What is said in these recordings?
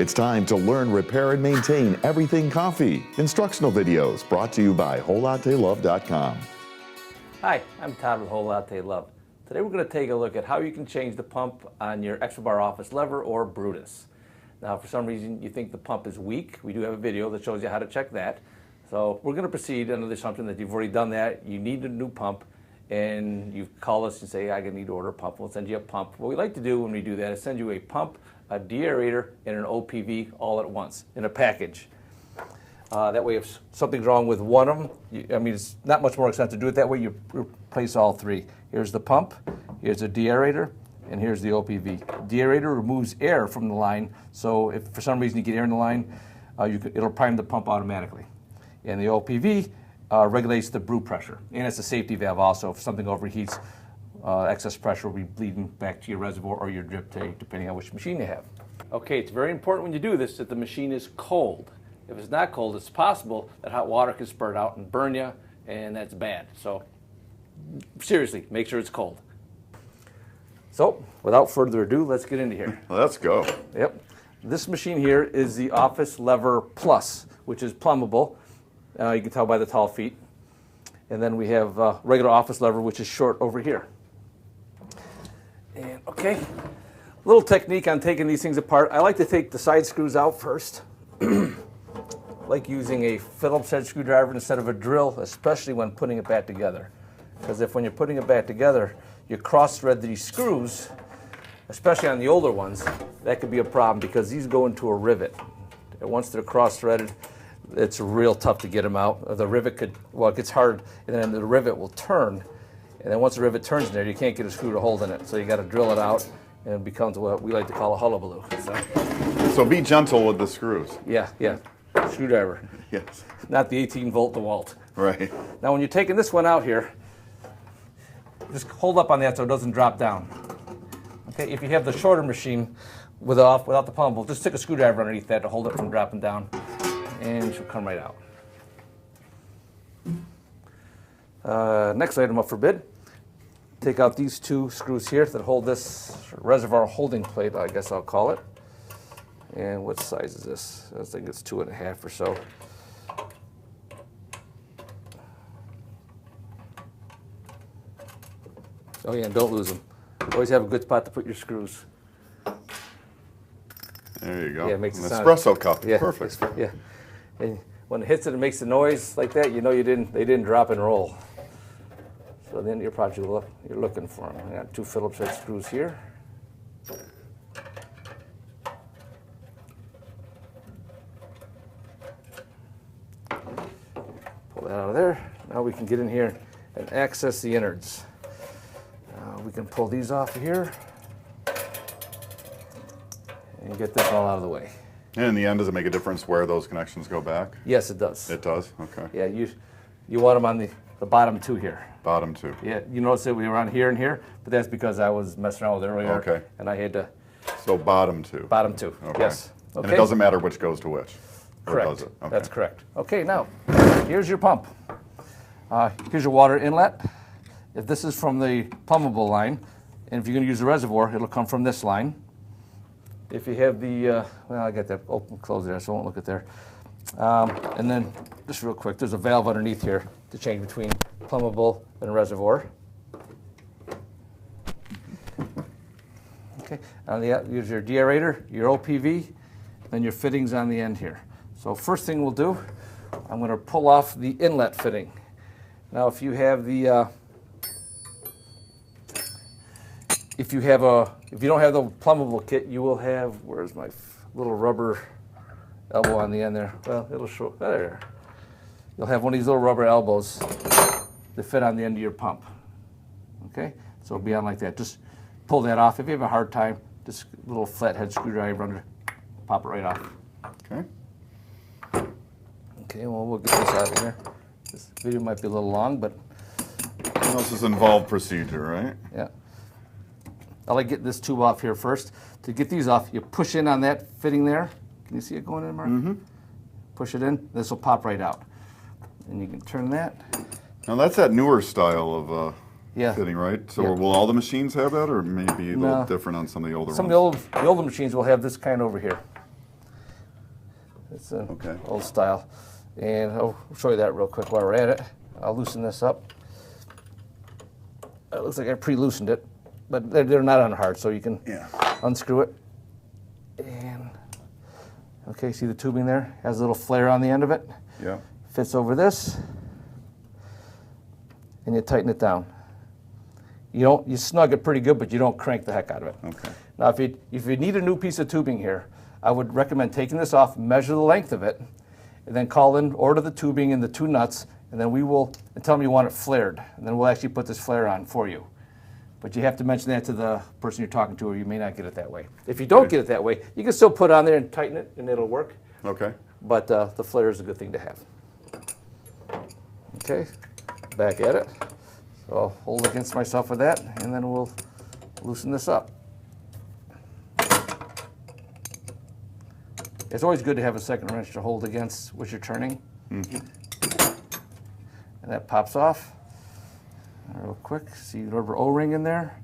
It's time to learn, repair, and maintain everything coffee. Instructional videos brought to you by WholeLatteLove.com. Hi, I'm Todd with Whole Latte Love. Today we're going to take a look at how you can change the pump on your Expobar office lever or Brewtus. Now, for some reason you think the pump is weak, we do have a video that shows you how to check that. So we're going to proceed under the assumption that you've already done that, you need a new pump, and you call us and say, I need to order a pump. We'll send you a pump. What we like to do when we do that is send you a pump, a deairator, and an OPV all at once in a package. That way, if something's wrong with one of them, it's not much more expensive to do it that way. You replace all three. Here's the pump, here's the deairator, and here's the OPV. Deairator removes air from the line, so if for some reason you get air in the line, it'll prime the pump automatically. And the OPV regulates the brew pressure, and it's a safety valve also. If something overheats, excess pressure will be bleeding back to your reservoir or your drip tank, depending on which machine you have. Okay, it's very important when you do this that the machine is cold. If it's not cold, it's possible that hot water can spurt out and burn you, and that's bad. So seriously, make sure it's cold. So without further ado, let's get into here. Let's go. Yep. This machine here is the Office Lever Plus, which is plumbable. You can tell by the tall feet. And then we have regular office lever, which is short over here. And okay, little technique on taking these things apart. I like to take the side screws out first. Like using a Phillips head screwdriver instead of a drill, especially when putting it back together. Because when you're putting it back together, you cross-thread these screws, especially on the older ones, that could be a problem because these go into a rivet. And once they're cross-threaded, it's real tough to get them out. The rivet could, it gets hard, and then the rivet will turn. And then once the rivet turns in there, you can't get a screw to hold in it. So you got to drill it out, and it becomes what we like to call a hullabaloo. So be gentle with the screws. Yeah. Screwdriver. Yes. Not the 18-volt DeWalt. Right. Now when you're taking this one out here, just hold up on that so it doesn't drop down. Okay, if you have the shorter machine without the pummable, just stick a screwdriver underneath that to hold it from dropping down, and she'll come right out. Next item up for bid. Take out these two screws here that hold this reservoir holding plate, I guess I'll call it. And what size is this? I think it's 2.5 or so. Oh yeah, and don't lose them. Always have a good spot to put your screws. There you go. Yeah, it makes an it sound, espresso cup. Yeah, perfect. Yeah, and when it hits it, it makes a noise like that. You know they didn't drop and roll. So then you're probably you're looking for them. I got two Phillips head screws here. Pull that out of there. Now we can get in here and access the innards. We can pull these off of here and get this all out of the way. And in the end, does it make a difference where those connections go back? Yes, it does. It does? Okay. Yeah, you want them on the bottom two here. Bottom two. Yeah, you notice that we were on here and here, but that's because I was messing around with it earlier. Okay. And I had to... So bottom two. Bottom two, Okay. yes. Okay. And it doesn't matter which goes to which? Correct. Or does it? Okay. That's correct. Okay, now, here's your pump. Here's your water inlet. If this is from the plumbable line, and if you're going to use the reservoir, it'll come from this line. If you have the, I got that open, closed there, so I won't look at there. And then, just real quick, there's a valve underneath here to change between plumbable and reservoir. Okay, use your deairator, your OPV, and your fittings on the end here. So first thing we'll do, I'm going to pull off the inlet fitting. Now if you have the, if you don't have the plumbable kit, you will have, where's my little rubber elbow on the end there? Well, it'll show, there. You'll have one of these little rubber elbows that fit on the end of your pump. Okay, so it'll be on like that. Just pull that off. If you have a hard time, just a little flathead screwdriver under, pop it right off. Okay. Okay, well, we'll get this out of here. This video might be a little long, but... This is involved procedure, right? Yeah. I like getting this tube off here first. To get these off, you push in on that fitting there. Can you see it going in, Mark? Mm-hmm. Push it in. This will pop right out. And you can turn that. Now that's that newer style of yeah. fitting, right? So Yeah. will all the machines have that, or maybe a little No. different on some of the older Some ones? of the older machines will have this kind over here. It's an Okay. old style. And I'll show you that real quick while we're at it. I'll loosen this up. It looks like I pre-loosened it, but they're not on hard, so you can unscrew it. And okay, see the tubing there? Has a little flare on the end of it. Yeah. Fits over this, and you tighten it down. You snug it pretty good, but you don't crank the heck out of it. Okay. Now, if you need a new piece of tubing here, I would recommend taking this off, measure the length of it, and then call in, order the tubing and the 2 nuts, and then and tell them you want it flared, and then we'll actually put this flare on for you. But you have to mention that to the person you're talking to, or you may not get it that way. If you don't get it that way, you can still put it on there and tighten it, and it'll work. Okay. But the flare is a good thing to have. Okay, back at it. So I'll hold against myself with that, and then we'll loosen this up. It's always good to have a second wrench to hold against what you're turning. Mm-hmm. And that pops off. Real quick, see the rubber O-ring in there.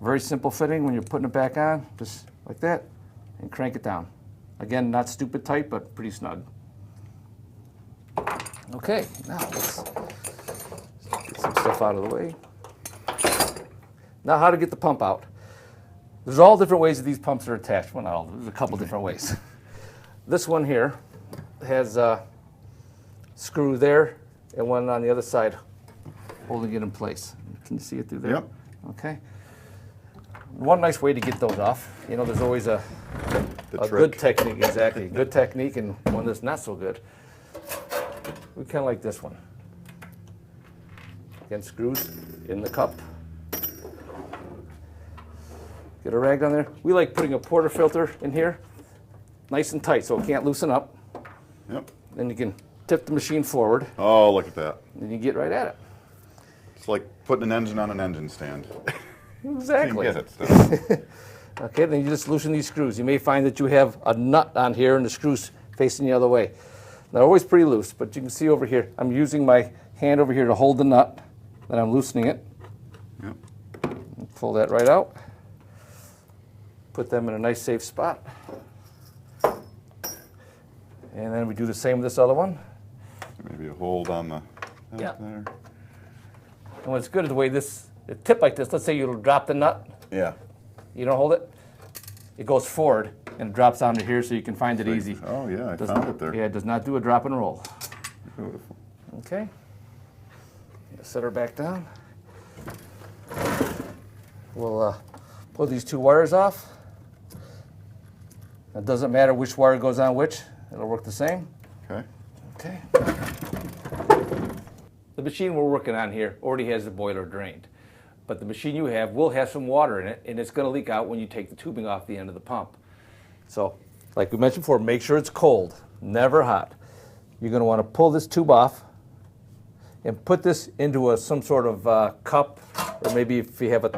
Very simple fitting when you're putting it back on, just like that, and crank it down. Again, not stupid tight, but pretty snug. Okay, now let's get some stuff out of the way. Now, how to get the pump out. There's all different ways that these pumps are attached. Well, not all, there's a couple different ways. This one here has a screw there and one on the other side holding it in place. Can you see it through there? Yep. Okay. One nice way to get those off, there's always a trick. good technique, exactly. Good technique and one that's not so good. We kind of like this one. Again, screws in the cup. Get a rag on there. We like putting a portafilter in here, nice and tight so it can't loosen up. Yep. Then you can tip the machine forward. Oh, look at that. And you get right at it. It's like putting an engine on an engine stand. Exactly. You get it still. Okay, then you just loosen these screws. You may find that you have a nut on here and the screws facing the other way. They're always pretty loose, but you can see over here, I'm using my hand over here to hold the nut, then I'm loosening it. Yep. Pull that right out. Put them in a nice safe spot. And then we do the same with this other one. Maybe a hold on the Yeah. there. And what's good is the way a tip like this, let's say you drop the nut, Yeah. you don't hold it, it goes forward and it drops onto here so you can find it easy. Oh, yeah, I found it there. Yeah, it does not do a drop and roll. Beautiful. Okay. Set her back down. We'll pull these 2 wires off. It doesn't matter which wire goes on which, it'll work the same. Okay. Okay. The machine we're working on here already has the boiler drained, but the machine you have will have some water in it, and it's going to leak out when you take the tubing off the end of the pump. So, like we mentioned before, make sure it's cold, never hot. You're going to want to pull this tube off and put this into some sort of cup, or maybe if you have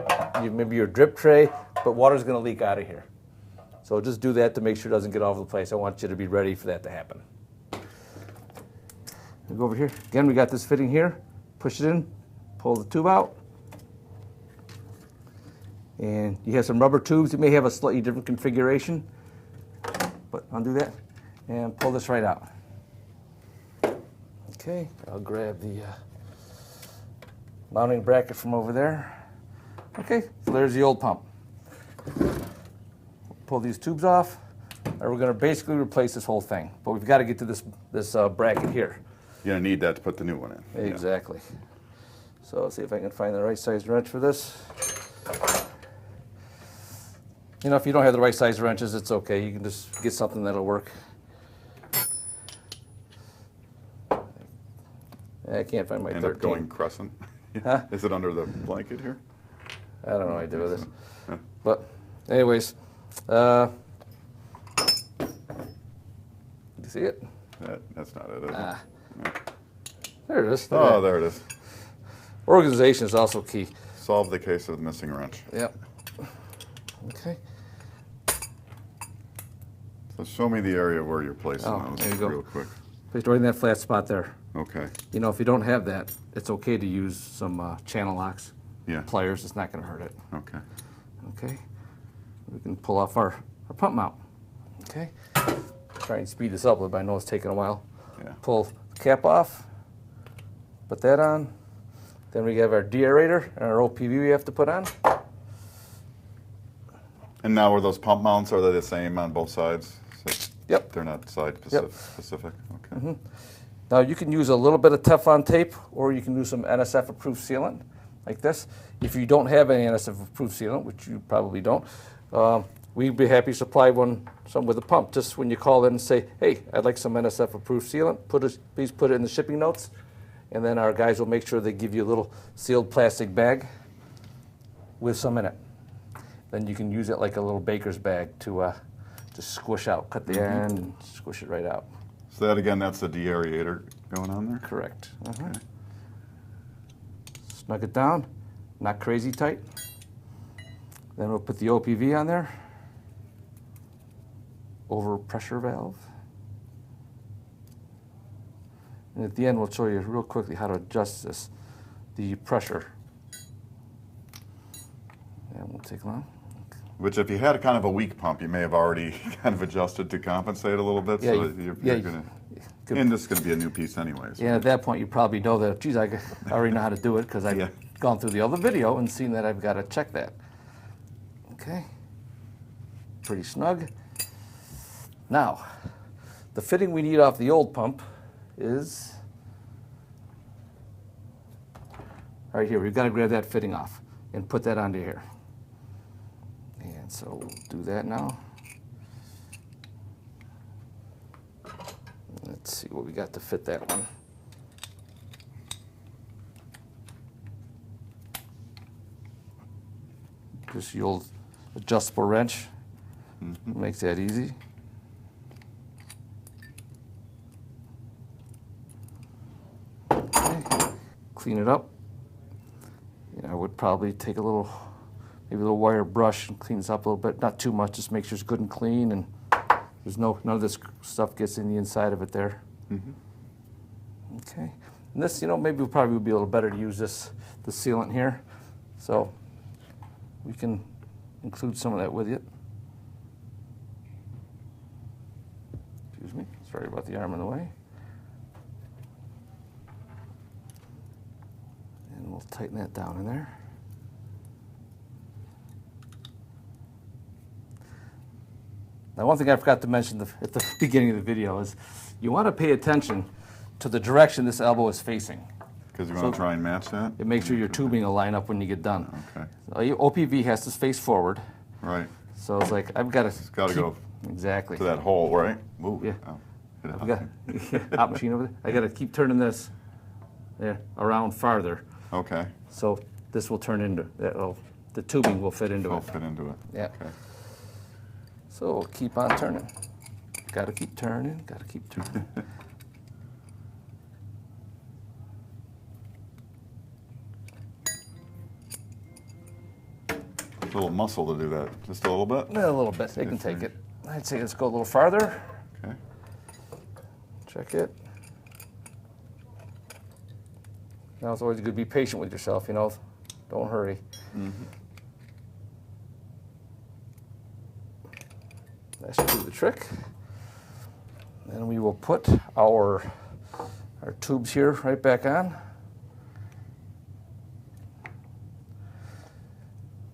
maybe your drip tray, but water's going to leak out of here. So just do that to make sure it doesn't get all over the place. I want you to be ready for that to happen. We'll go over here. Again, we got this fitting here. Push it in, pull the tube out. And you have some rubber tubes. You may have a slightly different configuration, but undo that and pull this right out. Okay, I'll grab the mounting bracket from over there. Okay, so there's the old pump. Pull these tubes off, and we're going to basically replace this whole thing. But we've got to get to this bracket here. You're going to need that to put the new one in. Exactly. Yeah. So let's see if I can find the right size wrench for this. If you don't have the right size wrenches, it's okay. You can just get something that'll work. I can't find my 13. End up going crescent. Huh? Is it under the blanket here? I don't know what I do with this. Yeah. But anyways, you see it? That's not it, is it? No. There it is. There it is. Organization is also key. Solve the case of the missing wrench. Yep. Okay. So show me the area where you're placing those there you go. real quick. Place right in that flat spot there. Okay. If you don't have that, it's okay to use some channel locks. Yeah. Pliers, it's not going to hurt it. Okay. Okay. We can pull off our pump mount. Okay. try and speed this up a little bit. I know it's taking a while. Yeah. Pull the cap off, put that on. Then we have our deairator and our OPV we have to put on. And now are those pump mounts, are they the same on both sides? So Yep. They're not side Yep. specific? Okay. Now you can use a little bit of Teflon tape, or you can use some NSF approved sealant like this. If you don't have any NSF approved sealant, which you probably don't, we'd be happy to supply some with a pump. Just when you call in and say, hey, I'd like some NSF approved sealant, please put it in the shipping notes, and then our guys will make sure they give you a little sealed plastic bag with some in it. Then you can use it like a little baker's bag to squish out, cut the end and squish it right out. So that again, that's the deairator going on there? Correct. Okay. Snug it down, not crazy tight. Then we'll put the OPV on there, over pressure valve. And at the end, we'll show you real quickly how to adjust this, the pressure. And won't take long. Which if you had a kind of a weak pump, you may have already kind of adjusted to compensate a little bit. Yeah, So you- you're yeah, gonna, Good. and this is gonna be a new piece anyways. Yeah, at that point, you probably know that, geez, I already know how to do it because I've Yeah. gone through the other video and seen that I've got to check that. Okay, pretty snug. Now, the fitting we need off the old pump is right here. We've got to grab that fitting off and put that onto here. And so we'll do that now. Let's see what we got to fit that one. Just the old adjustable wrench makes that easy. Okay. Clean it up. You know, I would probably take a little, maybe a little wire brush and clean this up a little bit. Not too much, just make sure it's good and clean, and there's none of this stuff gets in the inside of it there. Okay, and this, you know, maybe probably would be a little better to use the sealant here, so we can include some of that with it. Excuse me, sorry about the arm in the way. And we'll tighten that down in there. Now, one thing I forgot to mention at the beginning of the video is you want to pay attention to the direction this elbow is facing. Because you want to try and match that? It makes sure your tubing will line up when you get done. Okay. So your OPV has to face forward. Right. So it's like, I've got to It's got to go exactly to that hole, right? Ooh, Yeah. ow. Hit it I've hard. got hot machine over there. I got to keep turning this there around farther. Okay. So this will turn into, the tubing will fit into It'll it. fit into it. Yeah. Okay. So we'll keep on turning. Got to keep turning, got to keep turning. A little muscle to do that. Just a little bit? A little bit, they can take it. I'd say let's go a little farther. Okay. Check it. Now it's always good to be patient with yourself, you know. Don't hurry. That should do the trick. Then we will put our tubes here right back on.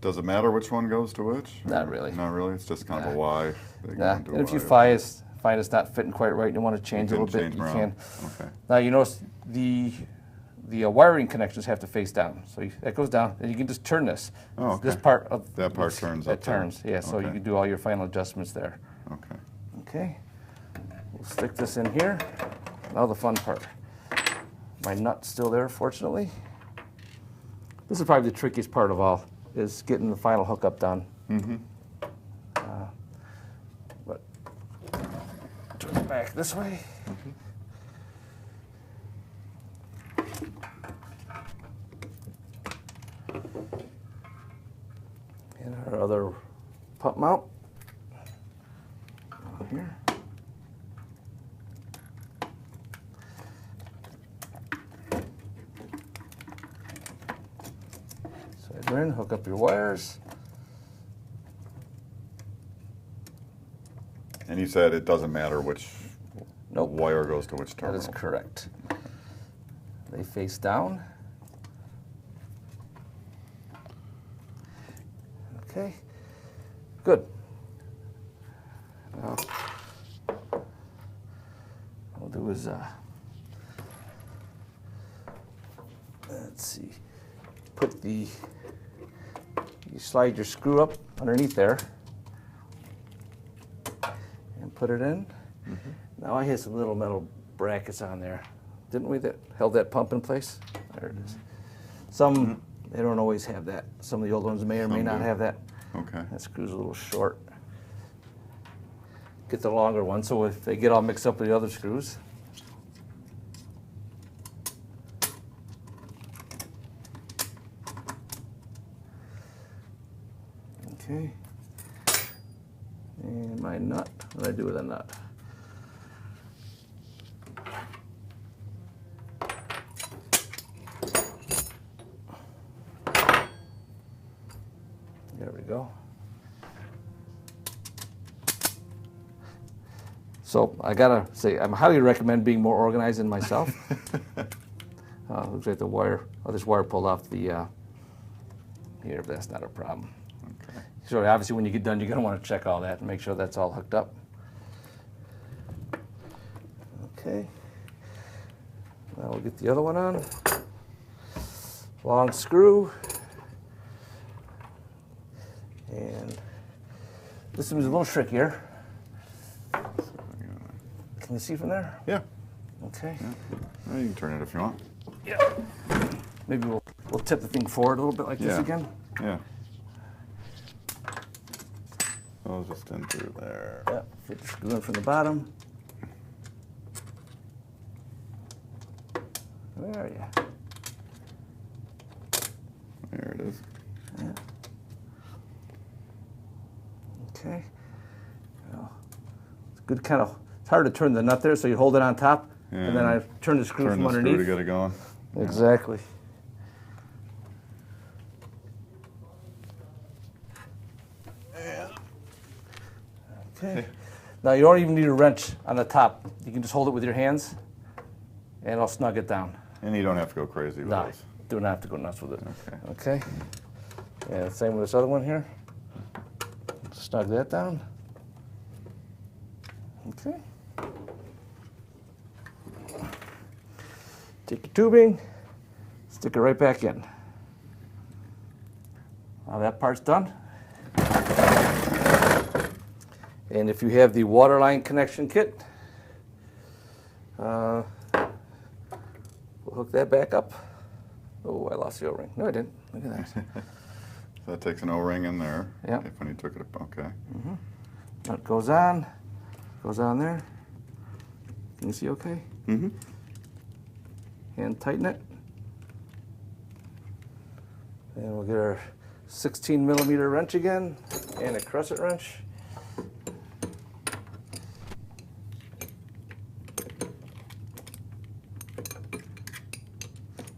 Does it matter which one goes to which? Not really. Not really? It's just kind of a Nah. Y. They go Nah. into And if you Y. find it's not fitting quite right and you want to change You a can little bit, change you them can. around. Okay. Now you notice the wiring connections have to face down. So that goes down, and you can just turn this. Oh, okay. This part of That part turns that up there. turns, yeah. So you Okay. can do all your final adjustments there. Okay. Okay. We'll stick this in here. Now the fun part. My nut's still there, fortunately. This is probably the trickiest part of all, is getting the final hookup done. But turn it back this way. And our other pump mount on here. Side in, hook up your wires. And you said it doesn't matter which Nope. wire goes to which That terminal. is correct. They face down. Okay, good. Now, what we'll do is, let's see, you slide your screw up underneath there and put it in. Now I had some little metal brackets on there, didn't we, that held that pump in place? There it is. Some, they don't always have that. Some of the old ones may or may Some not do. have that. Okay. That screw's a little short. Get the longer one, so if they get all mixed up with the other screws. Okay. And my nut, what do I do with a nut? There we go. So I gotta say, I highly recommend being more organized than myself. Looks like the wire, this wire pulled off the, here, but that's not a problem. Okay. So obviously when you get done, you're gonna wanna check all that and make sure that's all hooked up. Okay. Now we'll get the other one on. Long screw. And this one's a little trickier. Can you see from there? Yeah. Okay. Well, you can turn it if you want. Yeah. Maybe we'll tip the thing forward a little bit like this Yeah. again. Yeah. So just in through there. Yeah. Fit the screw in from the bottom. Where are you? There it is. Yeah. Okay. Well, it's good kind of, it's hard to turn the nut there, so you hold it on top, and then I turn the screw Turn from the underneath. screw to get it going. Exactly. Okay. Now you don't even need a wrench on the top. You can just hold it with your hands, and it'll snug it down. And you don't have to go crazy with No, this. do not have to go nuts with it. Okay. Okay. And same with this other one here. Snug that down. Okay. Take your tubing, stick it right back in. Now that part's done. And if you have the water line connection kit, we'll hook that back up. Oh, I lost the O-ring. No, I didn't. Look at that. So that takes an O-ring in there. Yep. If when you took it up, okay. Nut goes on there. Can you see okay? Mm-hmm. And tighten it. And we'll get our 16 millimeter wrench again and a crescent wrench.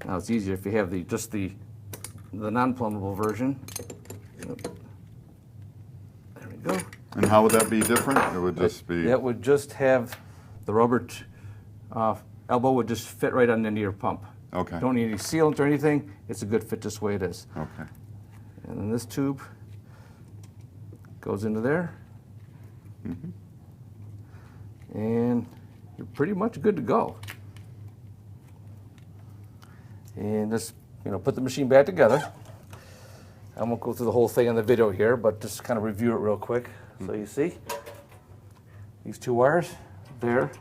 Now it's easier if you have just the non-plumbable version. There we go. And how would that be different? It would just be... That would just have the rubber elbow would just fit right on the end of your pump. Okay. Don't need any sealant or anything. It's a good fit just the way it is. Okay. And then this tube goes into there. And you're pretty much good to go. And just, put the machine back together. I won't go through the whole thing on the video here, but just kind of review it real quick. So you see these two wires there.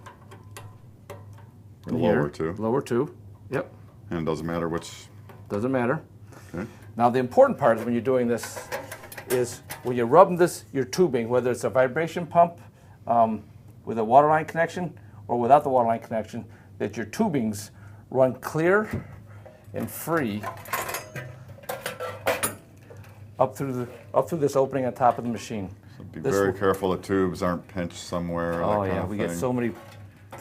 The and lower here. two. Lower two. Yep. And it doesn't matter which... Doesn't matter. Okay. Now the important part is when you're doing this is when you're rubbing your tubing, whether it's a vibration pump with a water line connection or without the water line connection, that your tubings run clear and free up through this opening on top of the machine. So be This very will- careful the tubes aren't pinched somewhere. Oh that kind yeah, of we thing. get so many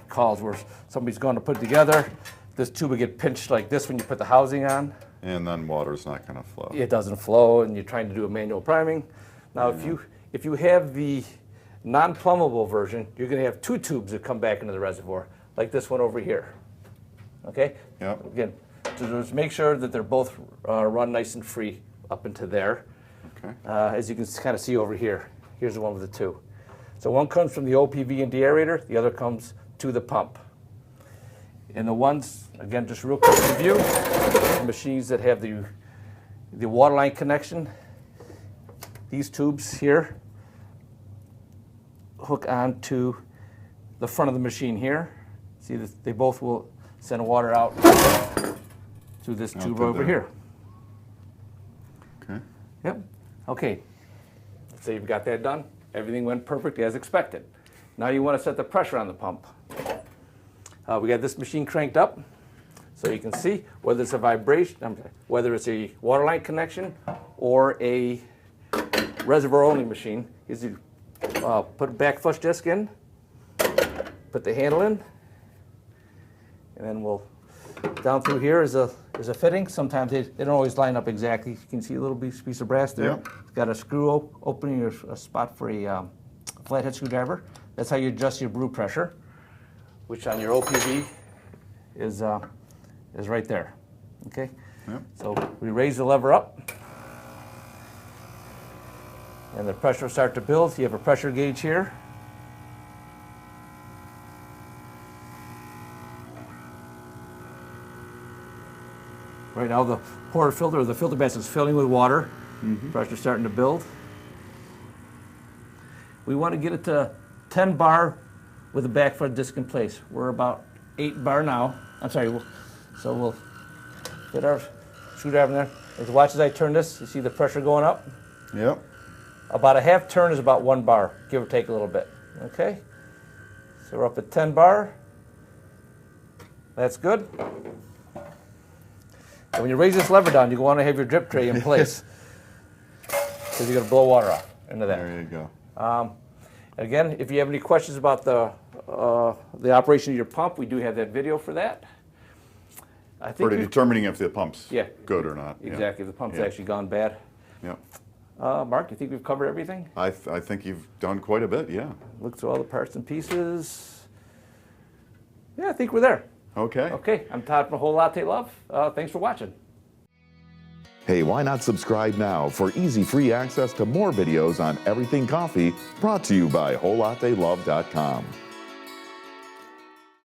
calls where somebody's going to put it together. This tube will get pinched like this when you put the housing on. And then water's not going to flow. It doesn't flow, and you're trying to do a manual priming. Now, if you have the non-plumbable version, you're going to have 2 tubes that come back into the reservoir, like this one over here. Okay? Yep. Again, so just make sure that they're both run nice and free up into there. Okay. As you can kind of see over here, here's the one with the 2. So one comes from the OPV and deairator, the other comes to the pump. And the ones, again, just real quick review, the machines that have the water line connection, these tubes here hook onto the front of the machine here. See that they both will send water out through this Out tube to over there. here. Okay. Yep. Okay. Let's say you've got that done. Everything went perfect as expected. Now you want to set the pressure on the pump. We got this machine cranked up, so you can see whether it's a vibration, whether it's a water line connection or a reservoir only machine. Is you put a back flush disc in, put the handle in, and then we'll down through here is a fitting. Sometimes they don't always line up exactly. You can see a little piece of brass there. Yep. It's got a screw opening or a spot for a flathead screwdriver. That's how you adjust your brew pressure, which on your OPV is right there. Okay. Yep. So we raise the lever up, and the pressure will start to build. You have a pressure gauge here. Right now the porter filter, or the filter bass, is filling with water. Pressure's starting to build. We want to get it to 10 bar with the back foot disc in place. We're about 8 bar now. I'm sorry, so we'll get our screwdriver in there. As watch as I turn this, you see the pressure going up? Yep. About a half turn is about 1 bar, give or take a little bit. Okay? So we're up at 10 bar. That's good. And when you raise this lever down, you want to have your drip tray in place, because you're going to blow water off into that. There you go. Again, if you have any questions about the operation of your pump, we do have that video for that. I think For determining if the pump's Yeah. good or not. Yeah. exactly, if the pump's Yeah. actually gone bad. Yep. Mark, do you think we've covered everything? I think you've done quite a bit, yeah. Look through all the parts and pieces. Yeah, I think we're there. Okay. Okay, I'm Todd from Whole Latte Love. Thanks for watching. Hey, why not subscribe now for easy free access to more videos on everything coffee, brought to you by WholeLatteLove.com.